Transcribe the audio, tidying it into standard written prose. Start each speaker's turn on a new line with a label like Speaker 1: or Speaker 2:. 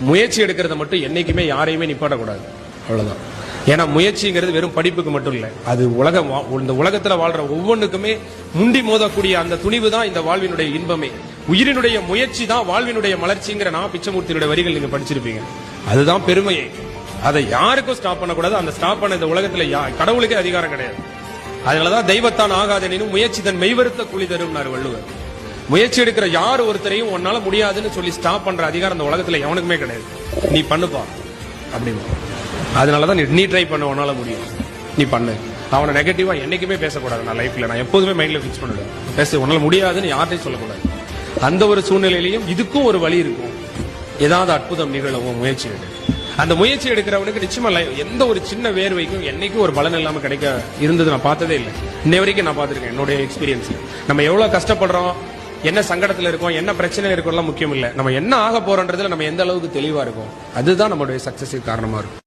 Speaker 1: முயற்சி எடுக்கிறத மட்டும் என்னைக்குமே யாரையுமே நிப்பாட்டக்கூடாது. அவ்வளவுதான். ஏன்னா முயற்சிங்கிறது வெறும் படிப்புக்கு மட்டும் இல்லை, அது இந்த உலகத்துல வாழ்ற ஒவ்வொன்றுக்குமே முண்டி மோதக்கூடிய அந்த துணிவு தான் இந்த வாழ்வினுடைய இன்பமே. உயிரினுடைய முயற்சி தான் வாழ்வினுடைய மலர்ச்சிங்கிற நான் பிச்சமூர்த்தியினுடைய வரிகள் நீங்க படிச்சிருப்பீங்க. அதுதான் பெருமையே. அதை யாருக்கும் ஸ்டாப் பண்ணக்கூடாது. அந்த ஸ்டாப் பண்ண இந்த உலகத்துல கடவுளுக்கே அதிகாரம் கிடையாது. அதனாலதான் தெய்வத்தான் ஆகாதெனும் முயற்சி தன் மெய்வருத்த கூலி தரும் வள்ளுவர். முயற்சி எடுக்கிற யார் ஒருத்தரையும் உன்னால முடியாதுன்னு சொல்லி ஸ்டாப் பண்ற அதிகாரம் இந்த உலகத்துல எவனுக்குமே கிடையாது. நீ பண்ணுப்பா அப்படின்னு. அதனாலதான் நீ ட்ரை பண்ண, உன்னால முடியும், நீ பண்ணு. அவனை நெகட்டிவா என்னைக்குமே பேசக்கூடாது. நான் லைஃப்ல நான் எப்போதுமே மைண்ட்ல பிக்ஸ் பண்ணிடுவேன். பேச உன்னால முடியாதுன்னு யார்ட்டையும் சொல்லக்கூடாது. அந்த ஒரு சூழ்நிலையிலையும் இதுக்கும் ஒரு வழி இருக்கும். ஏதாவது அற்புதம் நிகழவும் முயற்சி எடு. அந்த முயற்சி எடுக்கிறவனுக்கு நிச்சயமா எந்த ஒரு சின்ன வேர்வைக்கும் என்னைக்கும் ஒரு பலன் இல்லாம கிடைக்க இருந்தது நான் பார்த்ததே இல்லை. இன்னை வரைக்கும் நான் பார்த்திருக்கேன் என்னுடைய எக்ஸ்பீரியன்ஸ். நம்ம எவ்வளவு கஷ்டப்படுறோம், என்ன சங்கடத்துல இருக்கோம், என்ன பிரச்சனை இருக்கோம்லாம் முக்கியம் இல்லை. நம்ம என்ன ஆக போறோன்றதுல நம்ம எந்த அளவுக்கு தெளிவா இருக்கோம், அதுதான் நம்மளுடைய சக்சஸுக்கு காரணமா இருக்கும்.